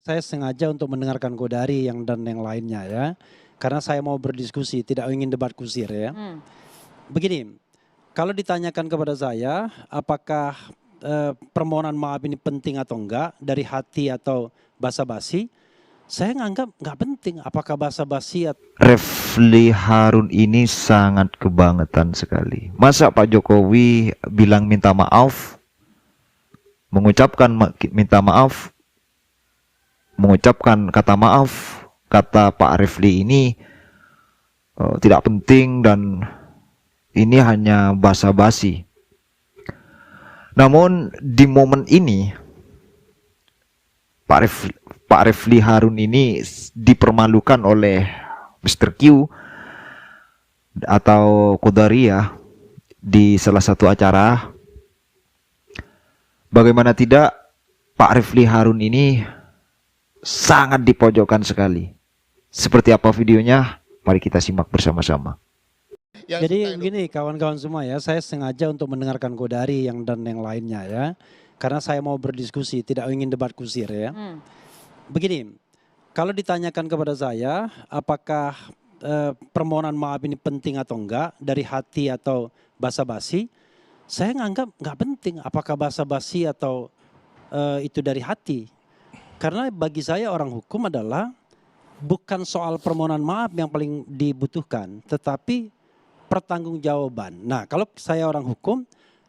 Saya sengaja untuk mendengarkan Godari dan yang lainnya ya. Karena saya mau berdiskusi, tidak ingin debat kusir ya. Begini, kalau ditanyakan kepada saya apakah permohonan maaf ini penting atau enggak, dari hati atau basa-basi, saya nganggap nggak penting apakah basa-basi atau... Refli Harun ini sangat kebangetan sekali. Masa Pak Jokowi bilang minta maaf, minta maaf, mengucapkan kata maaf, kata Pak Refli ini tidak penting dan ini hanya basa-basi. Namun di momen ini Pak Refli Harun ini dipermalukan oleh Mr. Q atau Qadariyah di salah satu acara. Bagaimana tidak, Pak Refli Harun ini sangat dipojokkan sekali. Seperti apa videonya? Mari kita simak bersama-sama. Jadi begini kawan-kawan semua ya, saya sengaja untuk mendengarkan Godari dan yang lainnya ya. Karena saya mau berdiskusi, tidak ingin debat kusir ya. Begini, kalau ditanyakan kepada saya apakah permohonan maaf ini penting atau enggak, dari hati atau basa-basi, saya nganggap nggak penting apakah basa-basi atau itu dari hati. Karena bagi saya orang hukum adalah bukan soal permohonan maaf yang paling dibutuhkan, tetapi pertanggungjawaban. Nah, kalau saya orang hukum,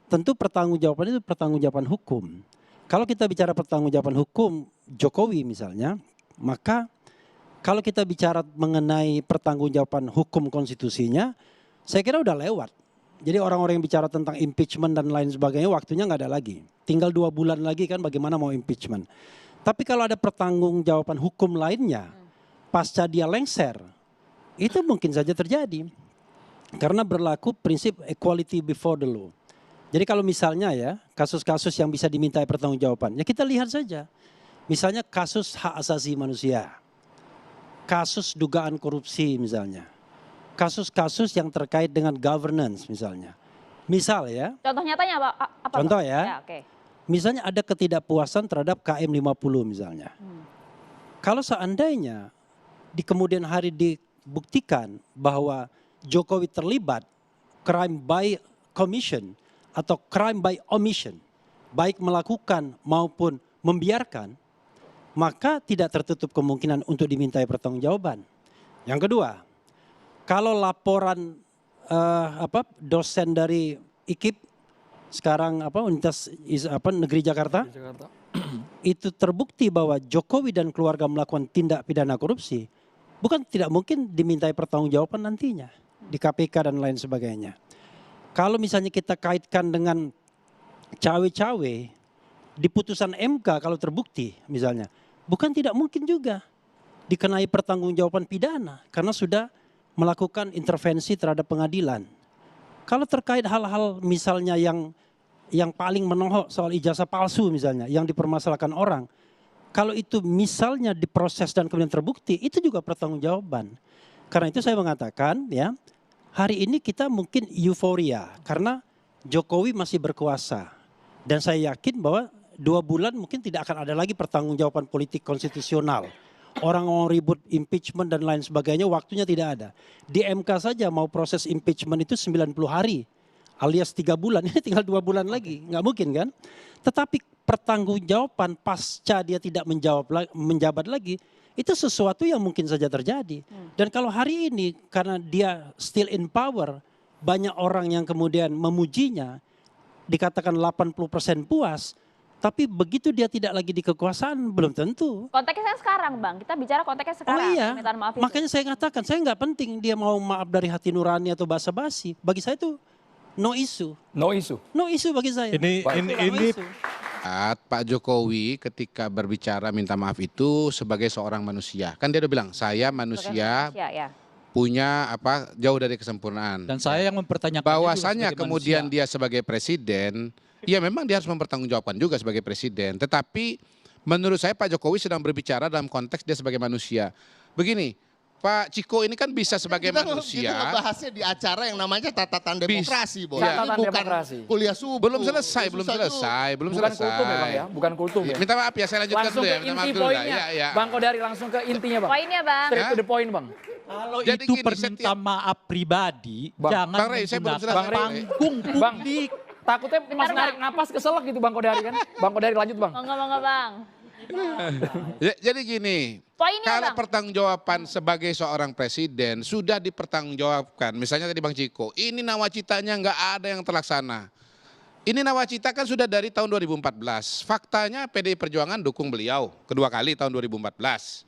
tentu pertanggungjawaban itu pertanggungjawaban hukum. Kalau kita bicara pertanggungjawaban hukum Jokowi misalnya, maka kalau kita bicara mengenai pertanggungjawaban hukum konstitusinya, saya kira udah lewat. Jadi orang-orang yang bicara tentang impeachment dan lain sebagainya, waktunya nggak ada lagi. Tinggal 2 bulan lagi kan bagaimana mau impeachment. Tapi kalau ada pertanggungjawaban hukum lainnya, pasca dia lengser, itu mungkin saja terjadi. Karena berlaku prinsip equality before the law. Jadi kalau misalnya ya, kasus-kasus yang bisa dimintai pertanggungjawaban, ya kita lihat saja. Misalnya kasus hak asasi manusia, kasus dugaan korupsi misalnya, kasus-kasus yang terkait dengan governance misalnya. Misal ya. Contoh nyatanya apa? Contoh ya. Ya, okay. Misalnya ada ketidakpuasan terhadap KM 50 misalnya. Kalau seandainya di kemudian hari dibuktikan bahwa Jokowi terlibat crime by commission atau crime by omission, baik melakukan maupun membiarkan, maka tidak tertutup kemungkinan untuk dimintai pertanggungjawaban. Yang kedua, kalau laporan dosen dari IKIP sekarang Universitas Negeri Jakarta, itu terbukti bahwa Jokowi dan keluarga melakukan tindak pidana korupsi, bukan tidak mungkin dimintai pertanggungjawaban nantinya di KPK dan lain sebagainya. Kalau misalnya kita kaitkan dengan cawe-cawe di putusan MK kalau terbukti misalnya, bukan tidak mungkin juga dikenai pertanggungjawaban pidana karena sudah melakukan intervensi terhadap pengadilan. Kalau terkait hal-hal misalnya yang paling menohok soal ijazah palsu misalnya yang dipermasalahkan orang, kalau itu misalnya diproses dan kemudian terbukti, itu juga pertanggungjawaban. Karena itu saya mengatakan ya, hari ini kita mungkin euforia karena Jokowi masih berkuasa. Dan saya yakin bahwa 2 bulan mungkin tidak akan ada lagi pertanggungjawaban politik konstitusional. Orang mau ribut impeachment dan lain sebagainya, waktunya tidak ada. Di MK saja mau proses impeachment itu 90 hari alias 3 bulan, ini tinggal 2 bulan lagi, nggak mungkin kan. Tetapi pertanggungjawaban pasca dia tidak menjabat lagi, itu sesuatu yang mungkin saja terjadi. Dan kalau hari ini karena dia still in power, banyak orang yang kemudian memujinya, dikatakan 80% puas, tapi begitu dia tidak lagi di kekuasaan belum tentu. Konteksnya sekarang Bang, kita bicara konteksnya sekarang. Oh iya, maaf makanya saya katakan, saya nggak penting dia mau maaf dari hati nurani atau basa-basi. Bagi saya itu no issue. No issue. No issue bagi saya. Ini Pak Jokowi ketika berbicara minta maaf itu sebagai seorang manusia. Kan dia udah bilang, saya manusia ya. punya jauh dari kesempurnaan. Dan saya yang mempertanyakan bahwasanya kemudian dia sebagai presiden, ya memang dia harus mempertanggungjawabkan juga sebagai presiden. Tetapi menurut saya Pak Jokowi sedang berbicara dalam konteks dia sebagai manusia. Begini, Pak Ciko ini kan bisa sebagai kita manusia. ngebahasnya di acara yang namanya catatan demokrasi, Boy. Catatan Ini bukan demokrasi. kuliah subuh. Belum selesai, belum selesai, belum Bukan selesai. kultum ya Bang ya, bukan kultum ya. Minta maaf ya, saya lanjutkan Langsung dulu ke ya. Minta maaf inti dulu ya. poinnya. Ya. Bang Kodari langsung ke intinya Bang. Poinnya Bang. Straight to the point Bang. Kalau Jadi itu gini, permintaan maaf pribadi, Bang, jangan Bang Rey, saya belum menggunakan selesai, Bang. panggung Bang. publik. Takutnya Bentar, pas narik Bang. napas keselak gitu Bang Kodari kan. Bang Kodari lanjut Bang. Monggo Bang. Jadi gini, Poinnya kalau Bang. pertanggungjawaban sebagai seorang presiden sudah dipertanggungjawabkan, misalnya tadi Bang Ciko, ini nawacitanya nggak ada yang terlaksana. Ini nawacita kan sudah dari tahun 2014. Faktanya PDI Perjuangan dukung beliau kedua kali tahun 2014.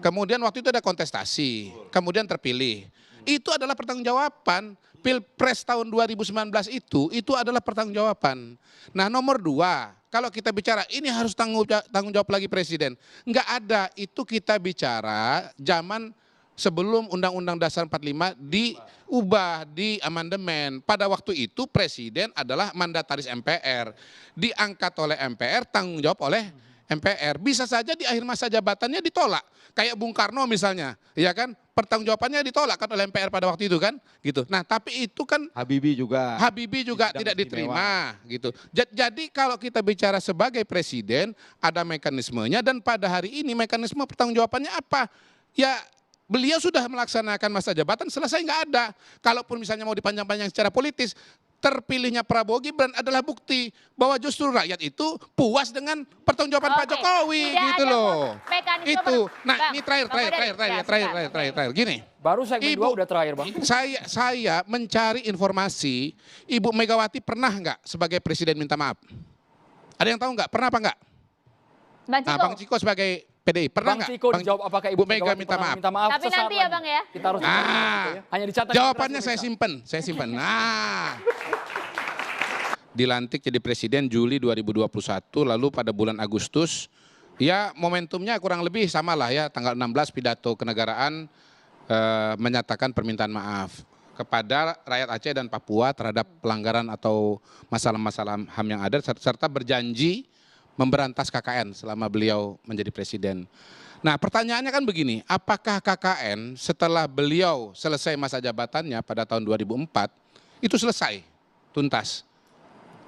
Kemudian waktu itu ada kontestasi, kemudian terpilih. Itu adalah pertanggungjawaban. Pilpres tahun 2019 itu adalah pertanggungjawaban. Nah nomor 2, kalau kita bicara ini harus tanggung jawab lagi presiden. Enggak ada, itu kita bicara zaman sebelum Undang-Undang Dasar 45 diubah, di amandemen. Pada waktu itu presiden adalah mandataris MPR. Diangkat oleh MPR, tanggung jawab oleh MPR. Bisa saja di akhir masa jabatannya ditolak. Kayak Bung Karno misalnya, ya kan? Pertanggungjawabannya ditolak kan oleh MPR pada waktu itu kan, gitu. Nah, tapi itu kan Habibie juga. Habibie juga tidak diterima, gitu. Jadi kalau kita bicara sebagai presiden, ada mekanismenya dan pada hari ini mekanisme pertanggungjawabannya apa? Ya beliau sudah melaksanakan masa jabatan, selesai nggak ada. Kalaupun misalnya mau dipanjang-panjang secara politis, terpilihnya Prabowo Gibran adalah bukti bahwa justru rakyat itu puas dengan pertanggungjawaban Pak Oke, Jokowi tidak gitu ada loh. mekanisme Itu. Nah, Bang, ini terakhir. Bang Kodari. Terakhir. Gini. Baru segmen 2 udah terakhir Bang. Saya mencari informasi, Ibu Megawati pernah nggak sebagai presiden minta maaf? Ada yang tahu nggak? Pernah apa nggak? Bang Nah, Ciko. Bang Ciko sebagai PDI pernah Bang nggak? Ciko dijawab apakah Ibu Mega Megawati minta pernah maaf. minta maaf Tapi sesaat nanti ya lagi. Bang ya. Kita harus hanya dicatat. Jawabannya saya simpen. Nah. Dilantik jadi presiden Juli 2021, lalu pada bulan Agustus, ya momentumnya kurang lebih sama lah ya, tanggal 16 pidato kenegaraan menyatakan permintaan maaf kepada rakyat Aceh dan Papua terhadap pelanggaran atau masalah-masalah HAM yang ada, serta berjanji memberantas KKN selama beliau menjadi presiden. Nah pertanyaannya kan begini, apakah KKN setelah beliau selesai masa jabatannya pada tahun 2004, itu selesai, tuntas?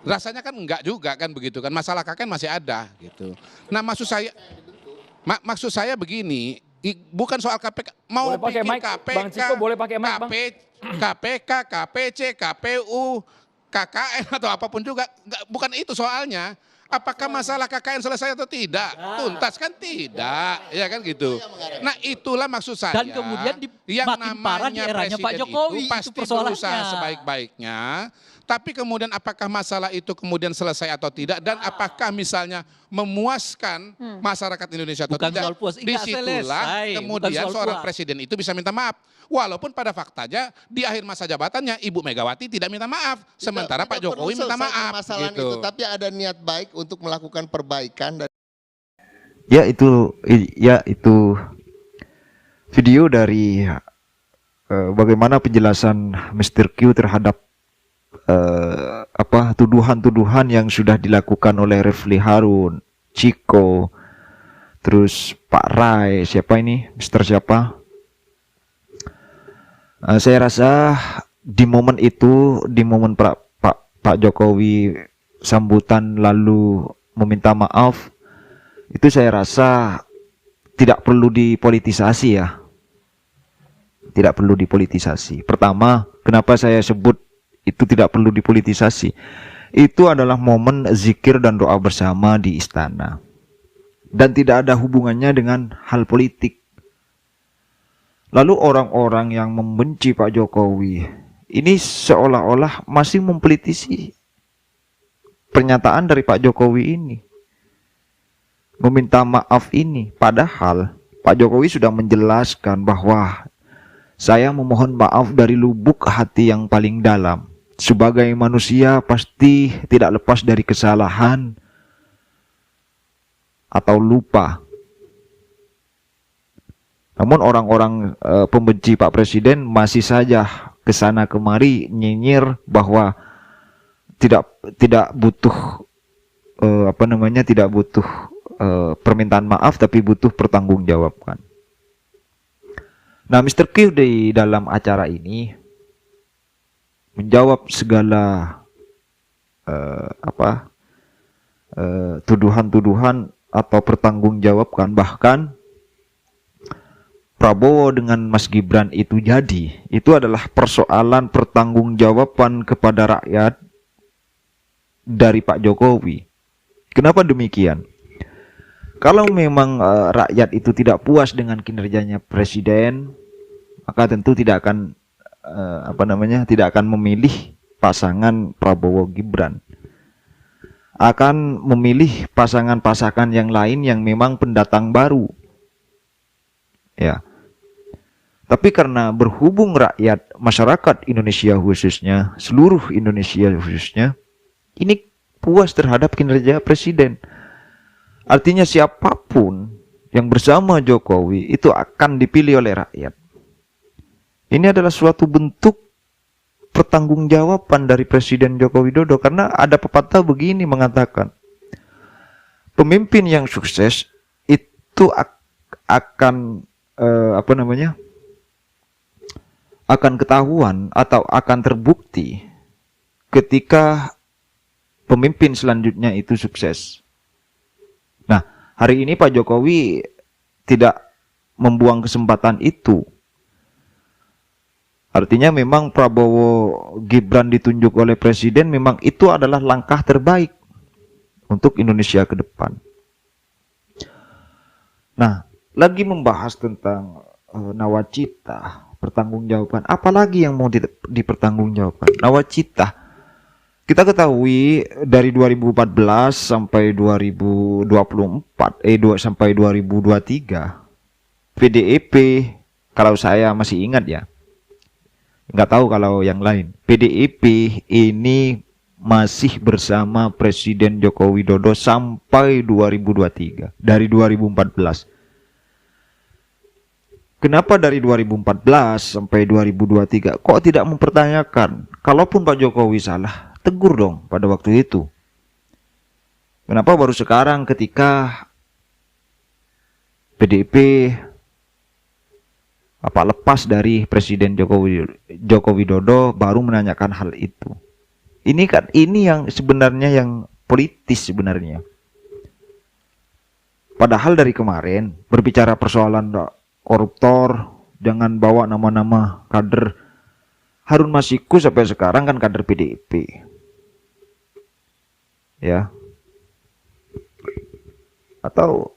Rasanya kan enggak juga kan begitu kan, masalah KKN masih ada gitu. Nah maksud saya begini, bukan soal KPK, mau Boleh pakai bikin mic, KPK, Bang Ciko boleh pakai mic, Bang. KPK, KPC, KPU, KKN atau apapun juga, bukan itu soalnya. Apakah masalah KKN selesai atau tidak? Tuntas kan tidak, ya kan gitu. Nah itulah maksud saya. Dan kemudian yang makin parah di eranya Pak Jokowi, itu pasti itu persoalannya. berusaha sebaik-baiknya. Tapi kemudian apakah masalah itu kemudian selesai atau tidak, dan apakah misalnya memuaskan masyarakat Indonesia atau Bukan tidak? soal puas, enggak Disitulah selesai, kemudian bukan soal seorang puas. presiden itu bisa minta maaf. Walaupun pada faktanya di akhir masa jabatannya Ibu Megawati tidak minta maaf, sementara Pak Jokowi minta maaf. Masalah Gitu. itu, tapi ada niat baik untuk melakukan perbaikan dan Ya itu video dari bagaimana penjelasan Mr. Q terhadap tuduhan-tuduhan yang sudah dilakukan oleh Refli Harun, Ciko, terus Pak Rai, siapa ini? Mr. siapa? Saya rasa di momen itu, di momen Pak Jokowi sambutan lalu meminta maaf, itu saya rasa tidak perlu dipolitisasi ya. Tidak perlu dipolitisasi. Pertama, kenapa saya sebut itu tidak perlu dipolitisasi? Itu adalah momen zikir dan doa bersama di istana. Dan tidak ada hubungannya dengan hal politik. Lalu orang-orang yang membenci Pak Jokowi ini seolah-olah masih mempolitisi pernyataan dari Pak Jokowi ini. Meminta maaf ini, padahal Pak Jokowi sudah menjelaskan bahwa saya memohon maaf dari lubuk hati yang paling dalam. Sebagai manusia pasti tidak lepas dari kesalahan atau lupa. Namun orang-orang pembenci Pak Presiden masih saja kesana kemari nyinyir bahwa tidak butuh tidak butuh permintaan maaf, tapi butuh pertanggungjawaban. Nah, Mr. Q di dalam acara ini menjawab segala tuduhan-tuduhan atau pertanggungjawabkan, bahkan Prabowo dengan Mas Gibran itu adalah persoalan pertanggungjawaban kepada rakyat dari Pak Jokowi. Kenapa demikian? Kalau memang rakyat itu tidak puas dengan kinerjanya presiden, maka tentu tidak akan tidak akan memilih pasangan Prabowo Gibran. Akan memilih pasangan-pasangan yang lain yang memang pendatang baru. Ya. Tapi karena berhubung rakyat, masyarakat Indonesia khususnya, seluruh Indonesia khususnya, ini puas terhadap kinerja presiden. Artinya siapapun yang bersama Jokowi itu akan dipilih oleh rakyat. Ini adalah suatu bentuk pertanggungjawaban dari Presiden Joko Widodo, karena ada pepatah begini mengatakan, pemimpin yang sukses itu akan akan ketahuan atau akan terbukti ketika pemimpin selanjutnya itu sukses. Nah, hari ini Pak Jokowi tidak membuang kesempatan itu. Artinya memang Prabowo Gibran ditunjuk oleh presiden, memang itu adalah langkah terbaik untuk Indonesia ke depan. Nah, lagi membahas tentang nawacita, pertanggungjawaban. Apalagi yang mau dipertanggungjawabkan? Nawacita. Kita ketahui dari 2014 sampai 2024, sampai 2023, PDIP, kalau saya masih ingat ya, nggak tahu kalau yang lain, PDIP ini masih bersama Presiden Joko Widodo sampai 2023, dari 2014. Kenapa dari 2014 sampai 2023 kok tidak mempertanyakan? Kalaupun Pak Jokowi salah, tegur dong pada waktu itu. Kenapa baru sekarang ketika PDIP lepas dari Presiden Joko Widodo baru menanyakan hal itu? Ini yang sebenarnya yang politis sebenarnya. Padahal dari kemarin berbicara persoalan koruptor, jangan bawa nama-nama kader. Harun Masiku sampai sekarang kan kader PDIP. Ya. Atau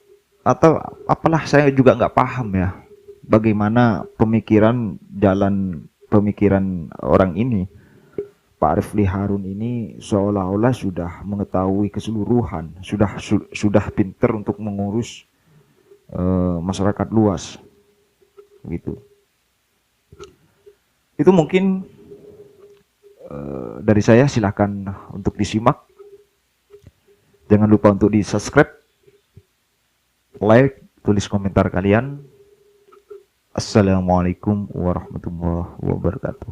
apalah, saya juga nggak paham ya. Bagaimana pemikiran orang ini. Pak Refli Harun ini seolah-olah sudah mengetahui keseluruhan, sudah pinter untuk mengurus masyarakat luas. Gitu. Itu mungkin dari saya, silakan untuk disimak. Jangan lupa untuk di subscribe, like, tulis komentar kalian. Assalamualaikum warahmatullahi wabarakatuh.